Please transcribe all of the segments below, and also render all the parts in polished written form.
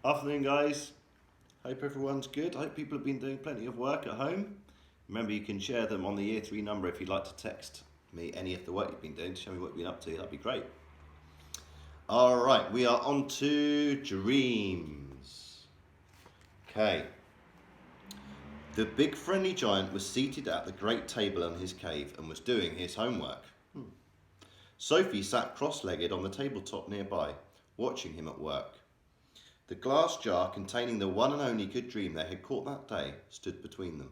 Afternoon, guys. Hope everyone's good. Hope people have been doing plenty of work at home. Remember, you can share them on the year 3 number if you'd like to text me any of the work you've been doing to show me what you've been up to. That'd be great. All right, we are on to dreams. Okay. The big friendly giant was seated at the great table in his cave and was doing his homework. Sophie sat cross-legged on the tabletop nearby, watching him at work. The glass jar containing the one and only good dream they had caught that day stood between them.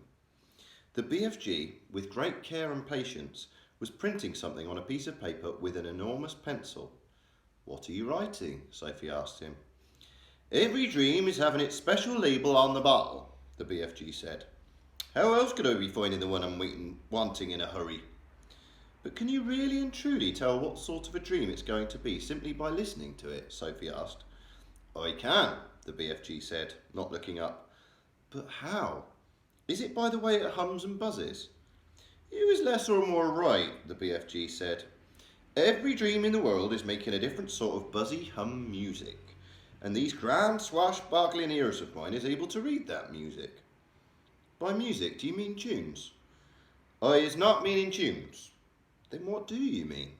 The BFG, with great care and patience, was printing something on a piece of paper with an enormous pencil. "What are you writing?" Sophie asked him. "Every dream is having its special label on the bottle," the BFG said. "How else could I be finding the one I'm wanting in a hurry?" "But can you really and truly tell what sort of a dream it's going to be simply by listening to it?" Sophie asked. "I can," the BFG said, not looking up. "But how? Is it by the way it hums and buzzes?" "You is less or more right," the BFG said. "Every dream in the world is making a different sort of buzzy hum music, and these grand swashbuckling ears of mine is able to read that music." "By music, do you mean tunes?" "I is not meaning tunes." "Then what do you mean?"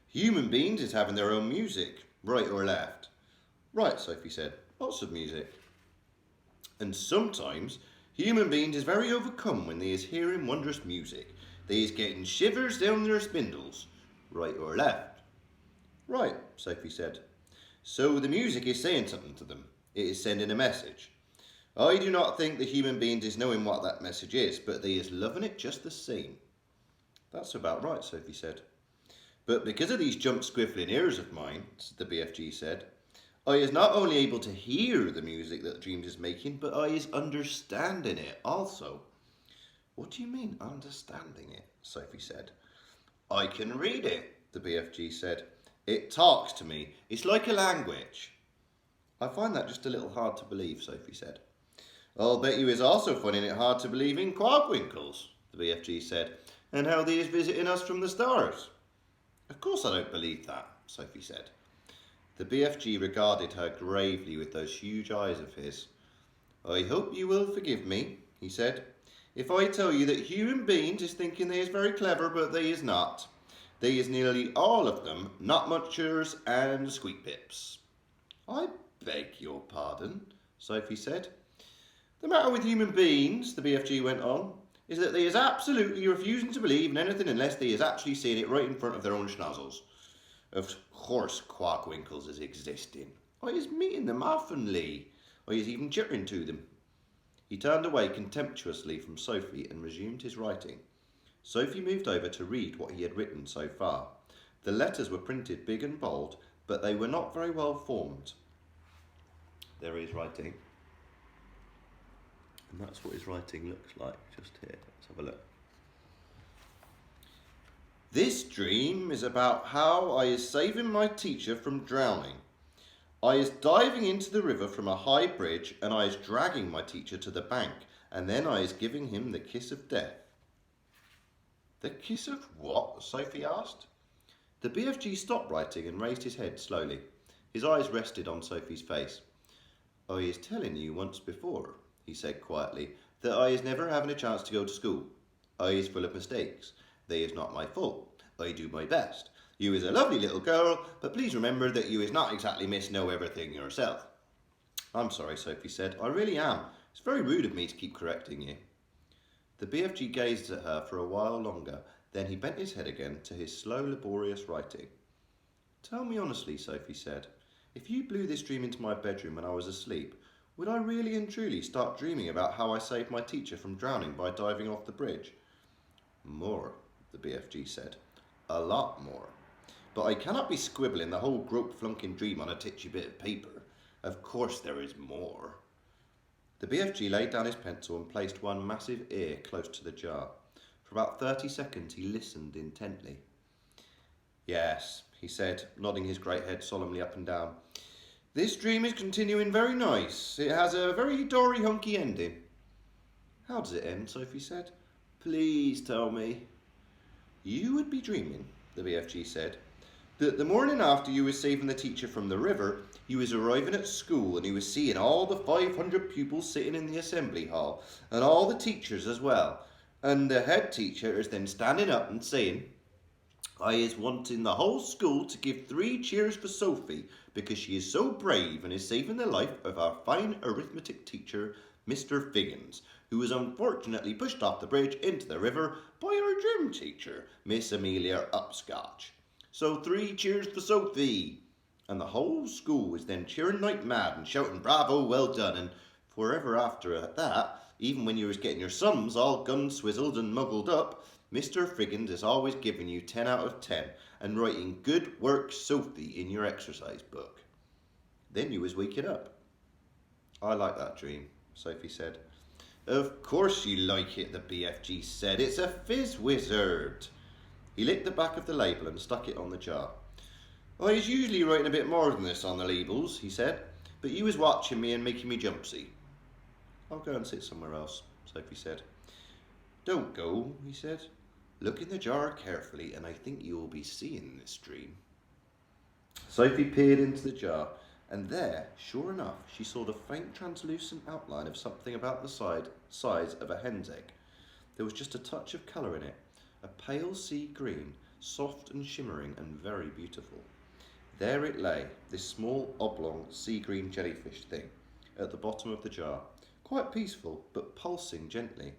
"Human beings is having their own music, right or left." "Right," Sophie said. "Lots of music." "And sometimes human beings is very overcome when they is hearing wondrous music. They is getting shivers down their spindles." "Right or left?" "Right," Sophie said. "So the music is saying something to them. It is sending a message. I do not think the human beings is knowing what that message is, but they is loving it just the same." "That's about right," Sophie said. "But because of these jump squiffling ears of mine," the BFG said, "I is not only able to hear the music that the dreams is making, but I is understanding it also." "What do you mean, understanding it?" Sophie said. "I can read it," the BFG said. "It talks to me. It's like a language." "I find that just a little hard to believe," Sophie said. "I'll bet you is also finding it hard to believe in quadwinkles," the BFG said, "and how they is visiting us from the stars." "Of course I don't believe that," Sophie said. The BFG regarded her gravely with those huge eyes of his. "I hope you will forgive me," he said, "if I tell you that human beings is thinking they is very clever, but they is not. They is nearly all of them not muchers and squeak pips." "I beg your pardon," Sophie said. "The matter with human beings," the BFG went on, "is that they is absolutely refusing to believe in anything unless they is actually seeing it right in front of their own schnozzles. Of course quackwinkles is existing. I is meeting them oftenly. I is even chittering to them." He turned away contemptuously from Sophie and resumed his writing. Sophie moved over to read what he had written so far. The letters were printed big and bold, but they were not very well formed. There he is writing. And that's what his writing looks like just here. Let's have a look. "This dream is about how I is saving my teacher from drowning. I is diving into the river from a high bridge and I is dragging my teacher to the bank and then I is giving him the kiss of death." "The kiss of what?" Sophie asked. The BFG stopped writing and raised his head slowly. His eyes rested on Sophie's face. "I is telling you once before," he said quietly, "that I is never having a chance to go to school. I is full of mistakes. They is not my fault. I do my best. You is a lovely little girl, but please remember that you is not exactly Miss Know Everything yourself." "I'm sorry," Sophie said. "I really am. It's very rude of me to keep correcting you." The BFG gazed at her for a while longer, then he bent his head again to his slow, laborious writing. "Tell me honestly," Sophie said, "if you blew this dream into my bedroom when I was asleep, would I really and truly start dreaming about how I saved my teacher from drowning by diving off the bridge?" "More," the BFG said. "A lot more. But I cannot be squibbling the whole grope flunking dream on a titchy bit of paper. Of course there is more." The BFG laid down his pencil and placed one massive ear close to the jar. For about 30 seconds he listened intently. "Yes," he said, nodding his great head solemnly up and down. "This dream is continuing very nice. It has a very dory hunky ending." "How does it end?" Sophie said. "Please tell me." "You would be dreaming," the BFG said, "that the morning after you was saving the teacher from the river, He was arriving at school and he was seeing all the 500 pupils sitting in the assembly hall and all the teachers as well. And the head teacher is then standing up and saying, I is wanting the whole school to give 3 cheers for Sophie because she is so brave and is saving the life of our fine arithmetic teacher, Mr. Figgins, who was unfortunately pushed off the bridge into the river by our gym teacher, Miss Amelia Upscotch. So 3 cheers for Sophie. And the whole school was then cheering like mad and shouting, bravo, well done. And forever after that, even when you was getting your sums all gun swizzled and muggled up, Mr. Figgins is always giving you 10 out of 10 and writing good work Sophie in your exercise book. Then you was waking up. I like that dream, Sophie said. Of course you like it, the BFG said. It's a fizz wizard. He licked the back of the label and stuck it on the jar. I was usually writing a bit more than this on the labels, he said, but you was watching me and making me jumpsy. I'll go and sit somewhere else, Sophie said. Don't go, he said. Look in the jar carefully and I think you will be seeing this dream. Sophie peered into the jar and there, sure enough, she saw the faint translucent outline of something about the size of a hen's egg. There was just a touch of colour in it, a pale sea green, soft and shimmering and very beautiful. There it lay, this small oblong sea green jellyfish thing, at the bottom of the jar, quite peaceful but pulsing gently,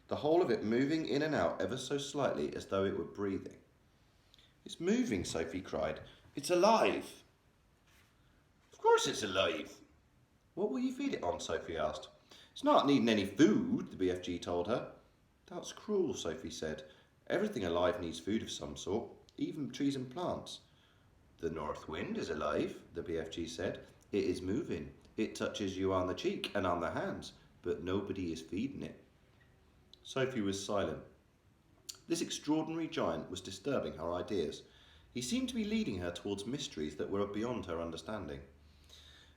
the whole of it moving in and out ever so slightly as though it were breathing. It's moving, Sophie cried. It's alive. Of course it's alive. What will you feed it on? Sophie asked. It's not needing any food, the BFG told her. That's cruel, Sophie said. Everything alive needs food of some sort, even trees and plants. The north wind is alive, the BFG said. It is moving. It touches you on the cheek and on the hands, but nobody is feeding it. Sophie was silent. This extraordinary giant was disturbing her ideas. He seemed to be leading her towards mysteries that were beyond her understanding.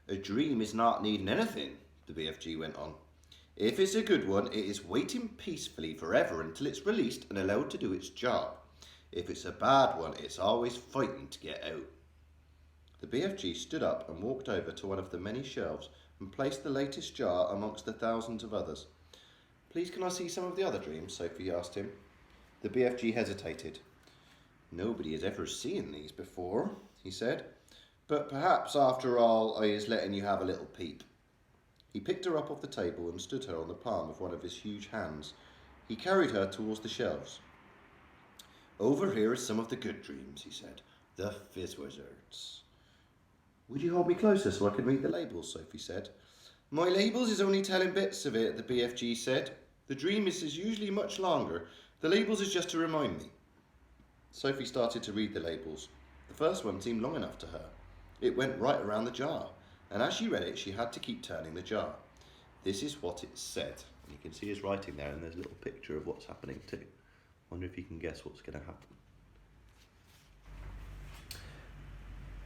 A dream is not needing anything, the BFG went on. If it's a good one, it is waiting peacefully forever until it's released and allowed to do its job. If it's a bad one, it's always fighting to get out. The BFG stood up and walked over to one of the many shelves and placed the latest jar amongst the thousands of others. Please can I see some of the other dreams? Sophie asked him. The BFG hesitated. Nobody has ever seen these before, he said, but perhaps after all I is letting you have a little peep. He picked her up off the table and stood her on the palm of one of his huge hands. He carried her towards the shelves. Over here is some of the good dreams, he said. The fizz wizards. Would you hold me closer so I can read the labels? Sophie said. My labels is only telling bits of it, the BFG said. The dream is usually much longer. The labels is just to remind me. Sophie started to read the labels. The first one seemed long enough to her. It went right around the jar, and as she read it, she had to keep turning the jar. This is what it said. And you can see his writing there, and there's a little picture of what's happening too. Wonder if you can guess what's going to happen.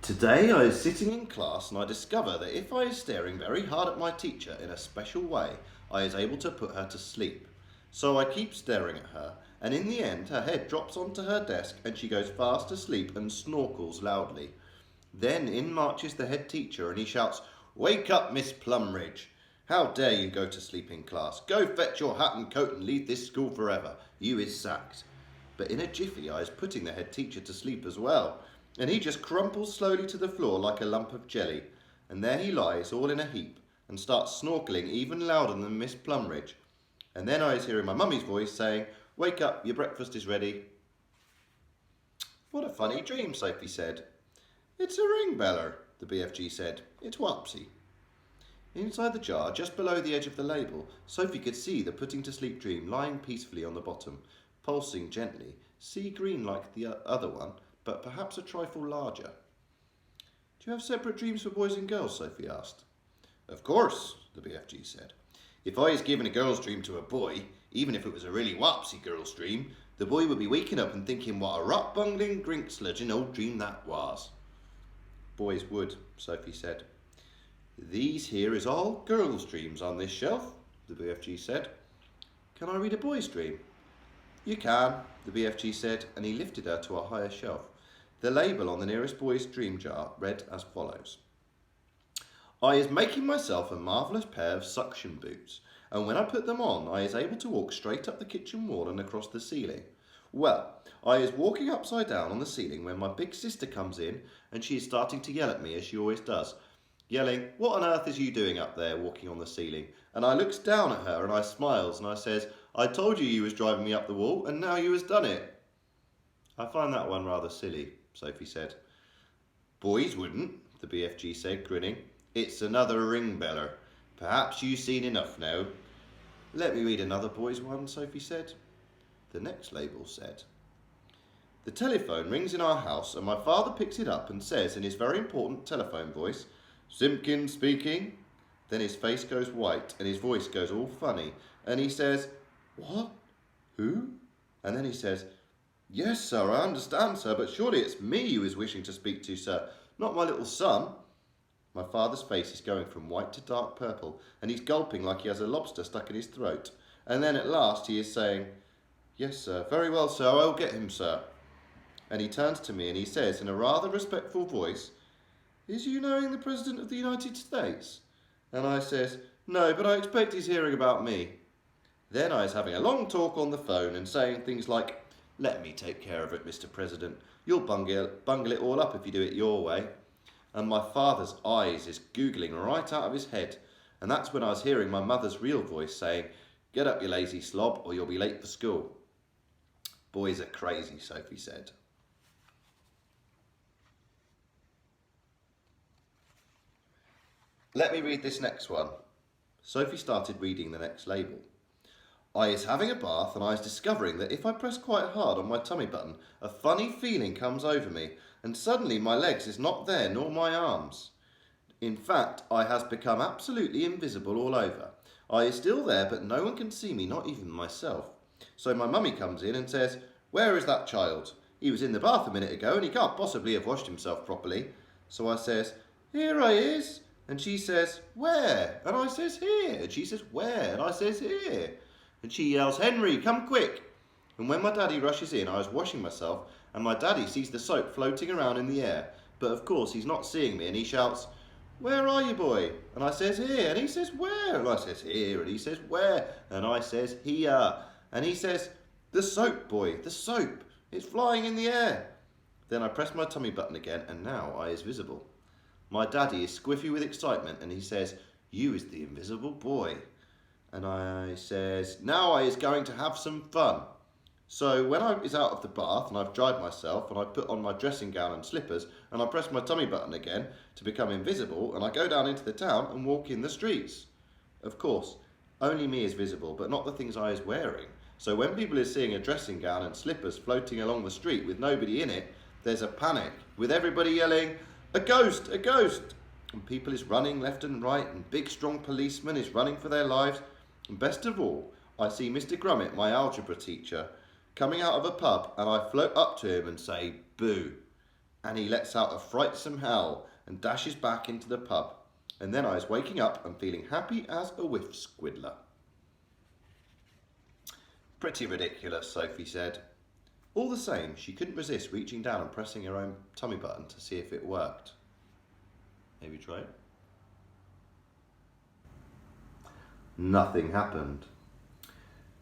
Today I was sitting in class and I discover that if I is staring very hard at my teacher in a special way, I is able to put her to sleep. So I keep staring at her, and in the end her head drops onto her desk and she goes fast asleep and snorkles loudly. Then in marches the head teacher and he shouts, "Wake up, Miss Plumridge! How dare you go to sleep in class? Go fetch your hat and coat and leave this school forever. You is sacked." But in a jiffy I is putting the head teacher to sleep as well, and he just crumples slowly to the floor like a lump of jelly, and there he lies all in a heap and starts snorkeling even louder than Miss Plumridge. And then I is hearing my mummy's voice saying, "Wake up, your breakfast is ready." What a funny dream, Sophie said. It's a ring beller, the BFG said. It's Wopsy. Inside the jar, just below the edge of the label, Sophie could see the putting to sleep dream lying peacefully on the bottom, pulsing gently, sea green like the other one, but perhaps a trifle larger. Do you have separate dreams for boys and girls? Sophie asked. Of course, the BFG said. If I was giving a girl's dream to a boy, even if it was a really wopsy girl's dream, the boy would be waking up and thinking what a rot-bungling, grink-sludging old dream that was. Boys would, Sophie said. These here is all girls' dreams on this shelf, the BFG said. Can I read a boy's dream? You can, the BFG said, and he lifted her to a higher shelf. The label on the nearest boy's dream jar read as follows. I is making myself a marvellous pair of suction boots, and when I put them on, I is able to walk straight up the kitchen wall and across the ceiling. Well, I is walking upside down on the ceiling when my big sister comes in, and she is starting to yell at me as she always does, yelling, "What on earth is you doing up there walking on the ceiling?" And I looks down at her and I smiles and I says, "I told you was driving me up the wall and now you has done it." "I find that one rather silly," Sophie said. "Boys wouldn't," the BFG said, grinning. "It's another ring beller. Perhaps you've seen enough now." "Let me read another boy's one," Sophie said. The next label said, "The telephone rings in our house and my father picks it up and says in his very important telephone voice, 'Simpkins speaking.' Then his face goes white and his voice goes all funny and he says, 'What? Who?' And then he says, 'Yes, sir, I understand, sir, but surely it's me you is wishing to speak to, sir, not my little son.' My father's face is going from white to dark purple and he's gulping like he has a lobster stuck in his throat. And then at last he is saying, 'Yes, sir, very well, sir, I'll get him, sir.' And he turns to me and he says in a rather respectful voice, 'Is you knowing the President of the United States?' And I says, 'No, but I expect he's hearing about me.' Then I is having a long talk on the phone and saying things like, 'Let me take care of it, Mr. President. You'll bungle it all up if you do it your way.' And my father's eyes is googling right out of his head. And that's when I was hearing my mother's real voice saying, 'Get up, you lazy slob, or you'll be late for school.' Boys are crazy," Sophie said. Let me read this next one. Sophie started reading the next label. "I is having a bath and I is discovering that if I press quite hard on my tummy button, a funny feeling comes over me and suddenly my legs is not there nor my arms. In fact, I has become absolutely invisible all over. I is still there but no one can see me, not even myself. So my mummy comes in and says, 'Where is that child? He was in the bath a minute ago and he can't possibly have washed himself properly.' So I says, 'Here I is.' And she says, 'Where?' And I says, 'Here.' And she says, 'Where?' And I says, 'Here.' And she yells, 'Henry, come quick.' And when my daddy rushes in, I was washing myself, and my daddy sees the soap floating around in the air. But of course he's not seeing me, and he shouts, 'Where are you, boy?' And I says, 'Here.' And he says, 'Where?' And I says, 'Here.' And he says, 'Where?' And I says, 'Here.' And he says, 'The soap, boy, the soap. It's flying in the air.' Then I press my tummy button again, and now I is visible. My daddy is squiffy with excitement and he says, 'You is the invisible boy.' And I says, 'Now I is going to have some fun.' So when I is out of the bath and I've dried myself and I put on my dressing gown and slippers and I press my tummy button again to become invisible and I go down into the town and walk in the streets. Of course, only me is visible but not the things I is wearing. So when people is seeing a dressing gown and slippers floating along the street with nobody in it, there's a panic with everybody yelling, 'A ghost! A ghost!' And people is running left and right and big strong policemen is running for their lives. And best of all, I see Mr. Grummett, my algebra teacher, coming out of a pub and I float up to him and say, 'Boo!' And he lets out a frightsome howl and dashes back into the pub. And then I was waking up and feeling happy as a whiff squiddler." "Pretty ridiculous," Sophie said. All the same, she couldn't resist reaching down and pressing her own tummy button to see if it worked. Maybe try it. Nothing happened.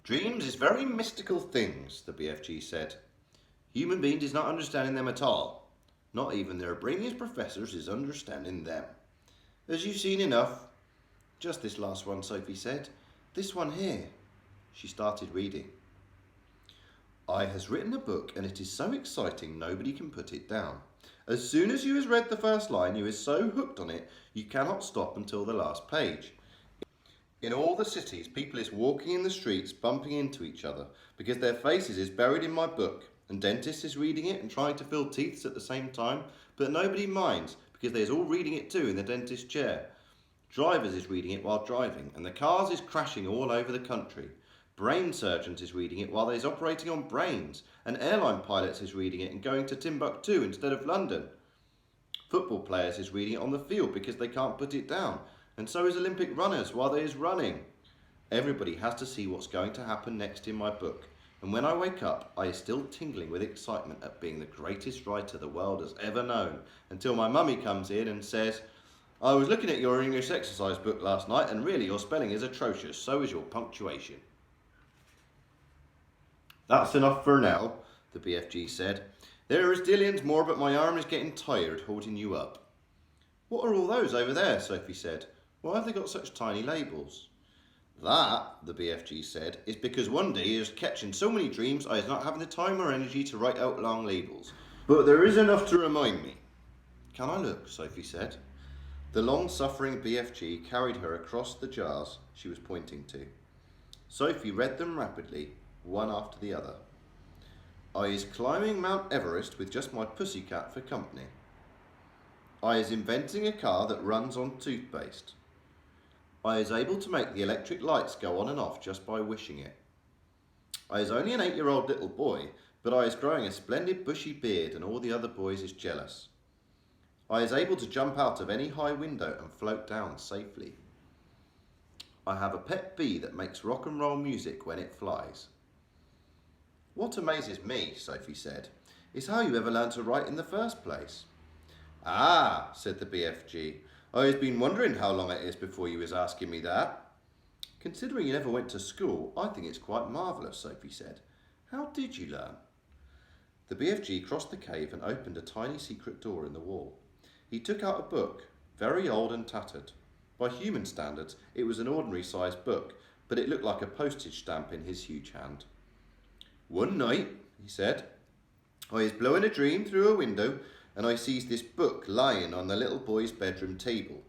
"Dreams is very mystical things," the BFG said. "Human beings is not understanding them at all. Not even their brainiest professors is understanding them. As you've seen enough." "Just this last one," Sophie said. "This one here." She started reading. "I has written a book and it is so exciting nobody can put it down. As soon as you has read the first line you is so hooked on it you cannot stop until the last page. In all the cities people is walking in the streets bumping into each other because their faces is buried in my book, and dentists is reading it and trying to fill teeth at the same time, but nobody minds because they is all reading it too in the dentist chair. Drivers is reading it while driving and the cars is crashing all over the country. Brain surgeons is reading it while they's operating on brains, and airline pilots is reading it and going to Timbuktu instead of London. Football players is reading it on the field because they can't put it down, and so is Olympic runners while they is running. Everybody has to see what's going to happen next in my book, and when I wake up I is still tingling with excitement at being the greatest writer the world has ever known, until my mummy comes in and says, I was looking at your English exercise book last night and really your spelling is atrocious, so is your punctuation. That's enough for now, the BFG said. There is Dillions more, but my arm is getting tired holding you up. What are all those over there? Sophie said. Why have they got such tiny labels? That, the BFG said, is because one day I was catching so many dreams I was not having the time or energy to write out long labels. But there is enough to remind me. Can I look? Sophie said. The long-suffering BFG carried her across the jars she was pointing to. Sophie read them rapidly, one after the other. I is climbing Mount Everest with just my pussycat for company. I is inventing a car that runs on toothpaste. I is able to make the electric lights go on and off just by wishing it. I is only an 8-year-old little boy, but I is growing a splendid bushy beard and all the other boys is jealous. I is able to jump out of any high window and float down safely. I have a pet bee that makes rock and roll music when it flies. What amazes me, Sophie said, is how you ever learned to write in the first place. Ah, said the BFG. I has been wondering how long it is before you was asking me that. Considering you never went to school, I think it's quite marvellous, Sophie said. How did you learn? The BFG crossed the cave and opened a tiny secret door in the wall. He took out a book, very old and tattered. By human standards, it was an ordinary-sized book, but it looked like a postage stamp in his huge hand. One night, he said, I was blowing a dream through a window and I sees this book lying on the little boy's bedroom table.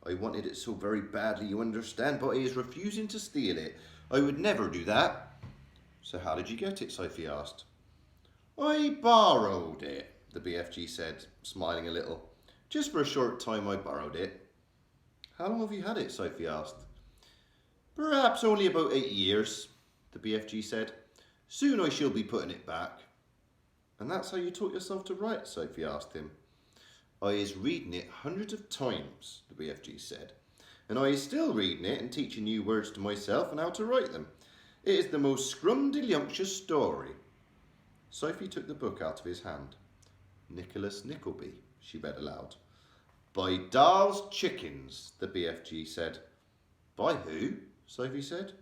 I wanted it so very badly, you understand, but he is refusing to steal it. I would never do that. So how did you get it? Sophie asked. I borrowed it, the BFG said, smiling a little. Just for a short time I borrowed it. How long have you had it? Sophie asked. Perhaps only about 8 years, the BFG said. Soon I shall be putting it back. And that's how you taught yourself to write? Sophie asked him. I is reading it hundreds of times, the BFG said. And I is still reading it and teaching new words to myself and how to write them. It is the most scrumdiddlyumptious story. Sophie took the book out of his hand. Nicholas Nickleby, she read aloud. By Dahl's Chickens, the BFG said. By who? Sophie said.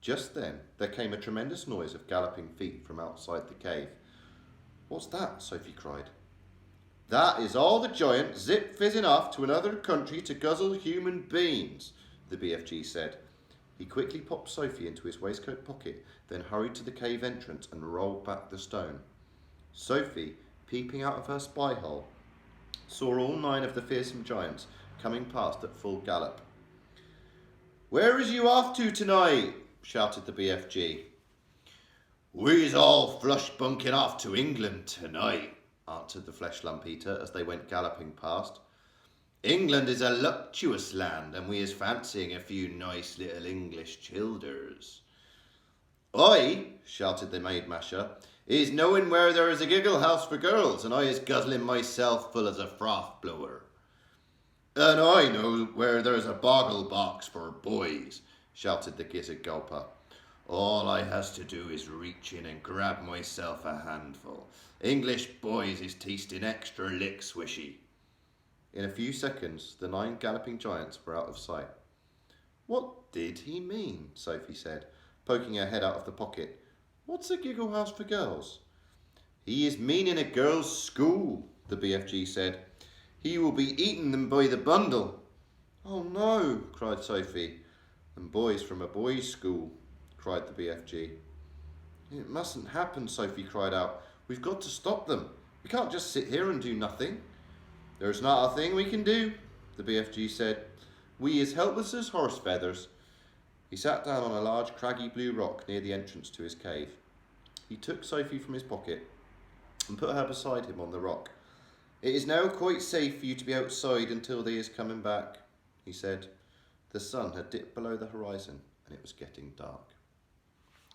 Just then, there came a tremendous noise of galloping feet from outside the cave. What's that? Sophie cried. That is all the giant zip-fizzing off to another country to guzzle human beings, the BFG said. He quickly popped Sophie into his waistcoat pocket, then hurried to the cave entrance and rolled back the stone. Sophie, peeping out of her spy hole, saw all 9 of the fearsome giants coming past at full gallop. Where is you off to tonight? Shouted the BFG. We's all flush bunking off to England tonight, answered the flesh lump eater as they went galloping past. England is a luctuous land, and we is fancying a few nice little English childers. I, shouted the maid masher, is knowing where there is a giggle house for girls, and I is guzzling myself full as a froth blower. And I know where there's a boggle box for boys, shouted the gizzard gulper. All I has to do is reach in and grab myself a handful. English boys is tasting extra lick swishy. In a few seconds, the 9 galloping giants were out of sight. What did he mean? Sophie said, poking her head out of the pocket. What's a giggle house for girls? He is meaning a girls' school, the BFG said. He will be eating them by the bundle. Oh no, cried Sophie. And boys from a boys' school, cried the BFG. It mustn't happen, Sophie cried out. We've got to stop them. We can't just sit here and do nothing. There's not a thing we can do, the BFG said. We is helpless as horse feathers. He sat down on a large craggy blue rock near the entrance to his cave. He took Sophie from his pocket and put her beside him on the rock. It is now quite safe for you to be outside until they is coming back, he said. The sun had dipped below the horizon and it was getting dark.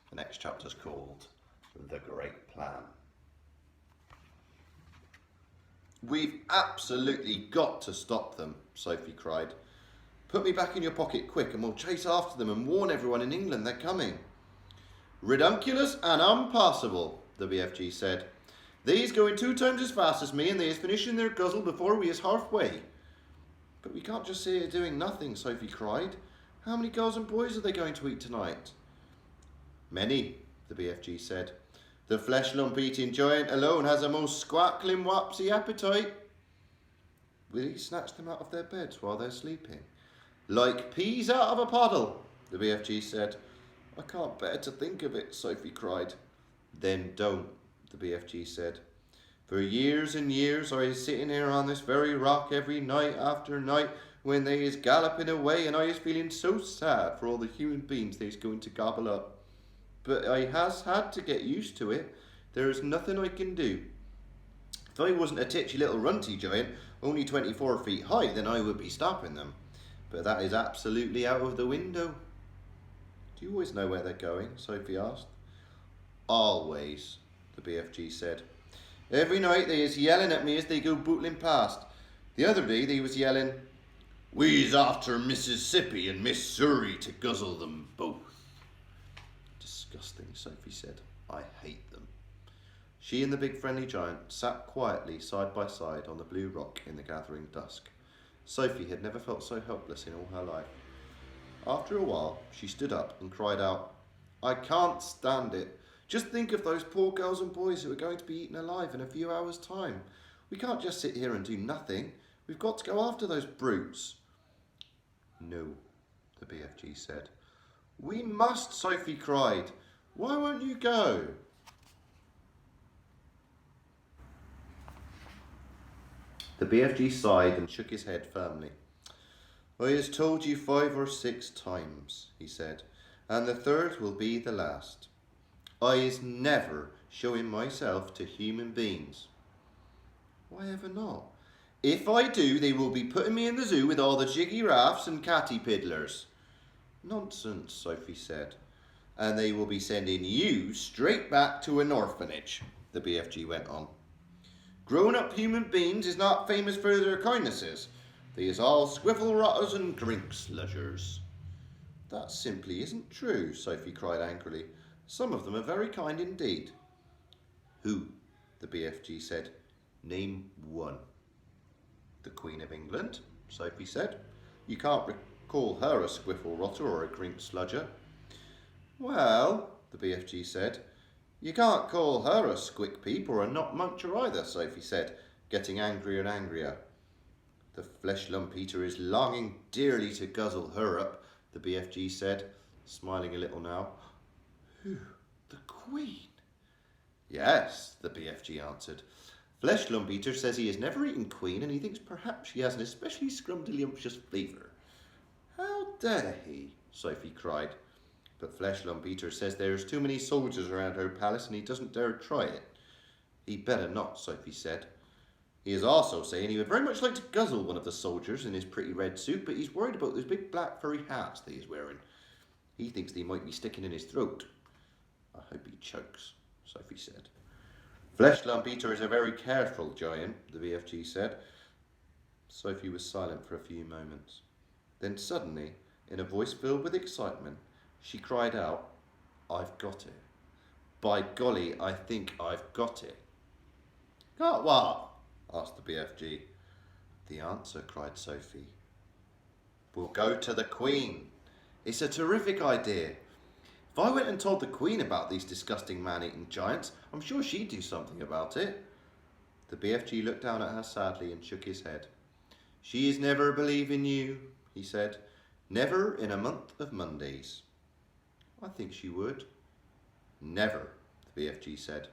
The next chapter's called The Great Plan. We've absolutely got to stop them, Sophie cried. Put me back in your pocket quick and we'll chase after them and warn everyone in England they're coming. Ridunculous and impossible, the BFG said. They's going 2 times as fast as me and they is finishing their guzzle before we is halfway. But we can't just sit here doing nothing, Sophie cried. How many girls and boys are they going to eat tonight? Many, the BFG said. The flesh lump eating giant alone has a most squackling wapsy appetite. Will he snatch them out of their beds while they're sleeping? Like peas out of a puddle, the BFG said. I can't bear to think of it, Sophie cried. Then don't, the BFG said. For years and years I is sitting here on this very rock every night after night when they is galloping away, and I is feeling so sad for all the human beings they is going to gobble up. But I has had to get used to it. There is nothing I can do. If I wasn't a titchy little runty giant, only 24 feet high, then I would be stopping them. But that is absolutely out of the window. Do you always know where they're going? Sophie asked. Always, the BFG said. Every night they is yelling at me as they go bootling past. The other day they was yelling, "We's after Mississippi and Missouri to guzzle them both." Disgusting, Sophie said. I hate them. She and the big friendly giant sat quietly side by side on the blue rock in the gathering dusk. Sophie had never felt so helpless in all her life. After a while, she stood up and cried out, I can't stand it. Just think of those poor girls and boys who are going to be eaten alive in a few hours' time. We can't just sit here and do nothing. We've got to go after those brutes. No, the BFG said. We must, Sophie cried. Why won't you go? The BFG sighed and shook his head firmly. I has told you 5 or 6 times, he said, and the third will be the last. I is never showing myself to human beings. Why ever not? If I do, they will be putting me in the zoo with all the jiggy raffs and catty piddlers. Nonsense, Sophie said. And they will be sending you straight back to an orphanage, the BFG went on. Grown-up human beings is not famous for their kindnesses. They is all squiffle rotters and drink sludgers. That simply isn't true, Sophie cried angrily. Some of them are very kind indeed. Who? The BFG said. Name one. The Queen of England, Sophie said. You can't call her a squiffle rotter or a drink sludger. Well, the BFG said, you can't call her a squick peep or a not muncher either, Sophie said, getting angrier and angrier. The flesh lump eater is longing dearly to guzzle her up, the BFG said, smiling a little now. Who? The Queen? Yes, the BFG answered. Flesh lump eater says he has never eaten Queen and he thinks perhaps she has an especially scrumdiddlyumptious flavour. How dare he? Sophie cried. But Flesh lump eater says there's too many soldiers around her palace and he doesn't dare try it. He better not, Sophie said. He is also saying he would very much like to guzzle one of the soldiers in his pretty red suit, but he's worried about those big black furry hats that he's wearing. He thinks they might be sticking in his throat. I hope he chokes, Sophie said. Flesh lump eater is a very careful giant, the BFG said. Sophie was silent for a few moments. Then suddenly, in a voice filled with excitement, she cried out, I've got it. By golly, I think I've got it. Got what? Asked the BFG. The answer, cried Sophie. We'll go to the Queen. It's a terrific idea. If I went and told the Queen about these disgusting man-eating giants, I'm sure she'd do something about it. The BFG looked down at her sadly and shook his head. She is never believing you, he said. Never in a month of Mondays. I think she would. Never, the BFG said.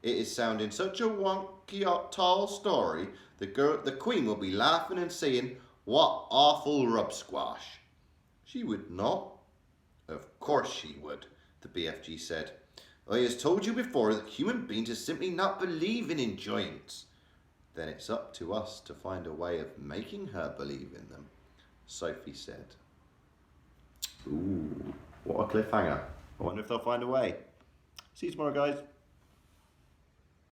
It is sounding such a wonky tall story, the Queen will be laughing and saying, what awful rub squash. She would not. Of course she would, the BFG said. I has told you before that human beings is simply not believing in giants. Then it's up to us to find a way of making her believe in them, Sophie said. Ooh, what a cliffhanger. I wonder if they'll find a way. See you tomorrow, guys.